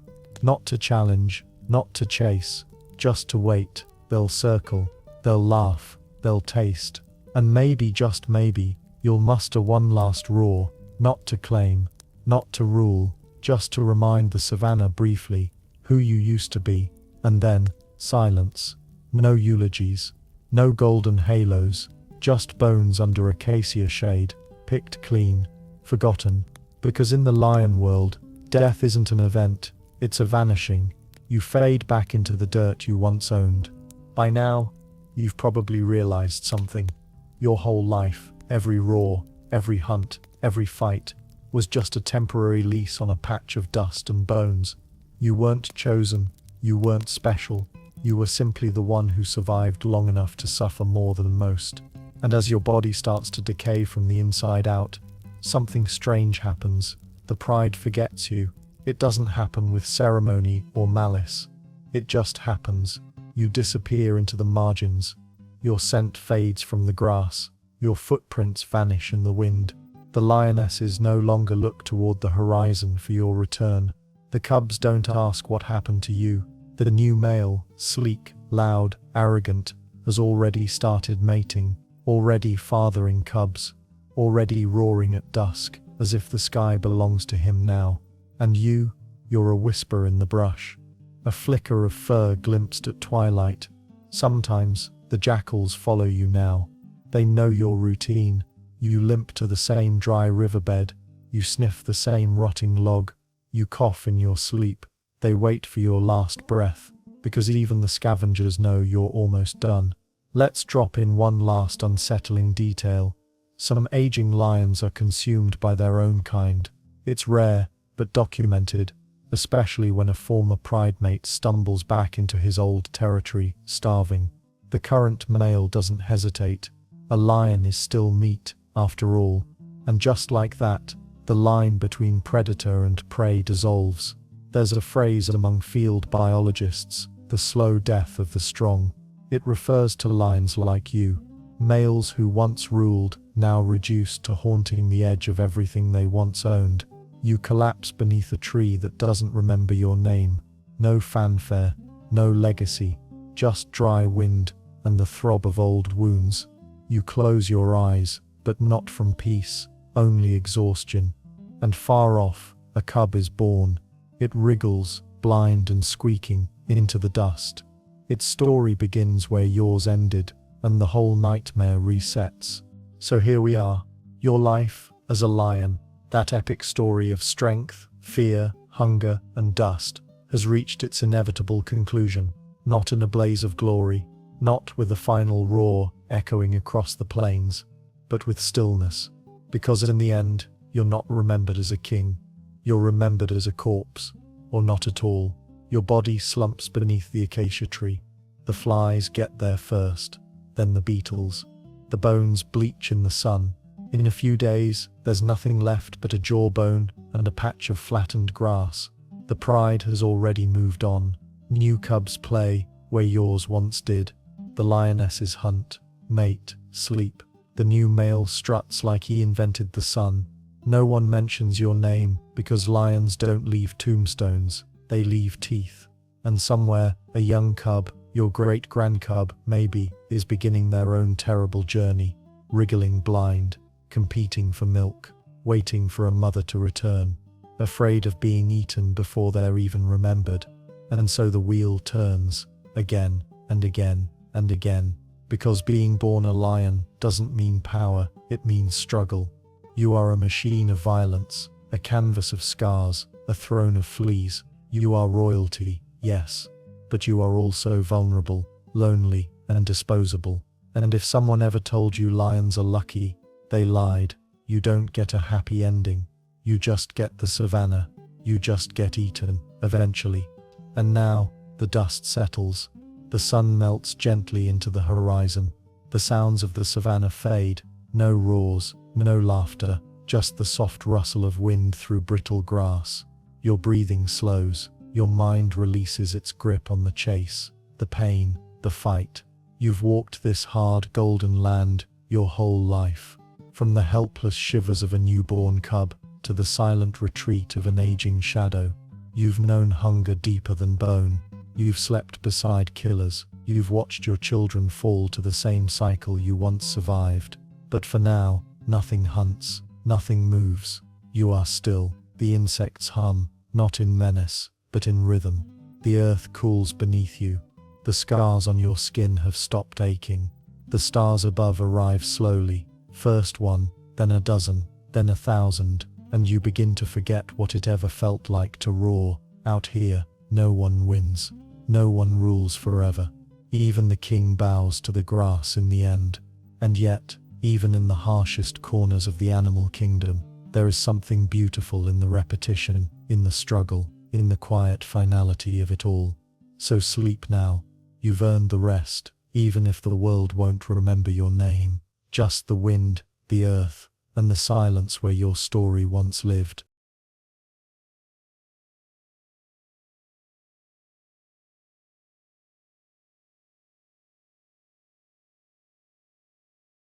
Not to challenge, not to chase, just to wait. They'll circle, they'll laugh, they'll taste. And maybe, just maybe, you'll muster one last roar, not to claim, not to rule, just to remind the savannah briefly who you used to be. And then, silence. No eulogies, no golden halos, just bones under acacia shade, picked clean, forgotten. Because in the lion world, death isn't an event, it's a vanishing. You fade back into the dirt you once owned. By now, you've probably realized something. Your whole life, every roar, every hunt, every fight, was just a temporary lease on a patch of dust and bones. You weren't chosen, you weren't special, you were simply the one who survived long enough to suffer more than most. And as your body starts to decay from the inside out, something strange happens. The pride forgets you. It doesn't happen with ceremony or malice. It just happens. You disappear into the margins. Your scent fades from the grass. Your footprints vanish in the wind. The lionesses no longer look toward the horizon for your return. The cubs don't ask what happened to you. The new male, sleek, loud, arrogant, has already started mating, already fathering cubs, already roaring at dusk, as if the sky belongs to him now. And you're a whisper in the brush, a flicker of fur glimpsed at twilight. Sometimes, the jackals follow you now. They know your routine. You limp to the same dry riverbed. You sniff the same rotting log. You cough in your sleep. They wait for your last breath, because even the scavengers know you're almost done. Let's drop in one last unsettling detail. Some aging lions are consumed by their own kind. It's rare, but documented, especially when a former pride mate stumbles back into his old territory, starving. The current male doesn't hesitate. A lion is still meat, after all. And just like that, the line between predator and prey dissolves. There's a phrase among field biologists, the slow death of the strong. It refers to lions like you, males who once ruled, now reduced to haunting the edge of everything they once owned. You collapse beneath a tree that doesn't remember your name. No fanfare, no legacy, just dry wind and the throb of old wounds. You close your eyes, but not from peace, only exhaustion. And far off, a cub is born. It wriggles, blind and squeaking, into the dust. Its story begins where yours ended, and the whole nightmare resets. So here we are, your life as a lion, that epic story of strength, fear, hunger, and dust, has reached its inevitable conclusion. Not in a blaze of glory, not with a final roar echoing across the plains, but with stillness. Because in the end, you're not remembered as a king. You're remembered as a corpse, or not at all. Your body slumps beneath the acacia tree. The flies get there first, then the beetles. The bones bleach in the sun. In a few days, there's nothing left but a jawbone and a patch of flattened grass. The pride has already moved on. New cubs play where yours once did. The lionesses hunt, mate, sleep. The new male struts like he invented the sun. No one mentions your name because lions don't leave tombstones, they leave teeth. And somewhere, a young cub, your great-grandcub, maybe, is beginning their own terrible journey, wriggling blind, competing for milk, waiting for a mother to return, afraid of being eaten before they're even remembered. And so the wheel turns, again, and again, and again, because being born a lion doesn't mean power, it means struggle. You are a machine of violence, a canvas of scars, a throne of fleas. You are royalty, yes, but you are also vulnerable, lonely, and disposable. And if someone ever told you lions are lucky, they lied. You don't get a happy ending. You just get the savannah. You just get eaten, eventually. And now, the dust settles. The sun melts gently into the horizon. The sounds of the savannah fade. No roars, no laughter, just the soft rustle of wind through brittle grass. Your breathing slows. Your mind releases its grip on the chase, the pain, the fight. You've walked this hard, golden land your whole life. From the helpless shivers of a newborn cub to the silent retreat of an aging shadow. You've known hunger deeper than bone. You've slept beside killers. You've watched your children fall to the same cycle you once survived. But for now, nothing hunts, nothing moves. You are still. The insects hum, not in menace, but in rhythm. The earth cools beneath you. The scars on your skin have stopped aching. The stars above arrive slowly. First one, then a dozen, then 1,000, and you begin to forget what it ever felt like to roar. Out here, no one wins. No one rules forever. Even the king bows to the grass in the end. And yet, even in the harshest corners of the animal kingdom, there is something beautiful in the repetition, in the struggle, in the quiet finality of it all. So sleep now. You've earned the rest, even if the world won't remember your name. Just the wind, the earth, and the silence where your story once lived.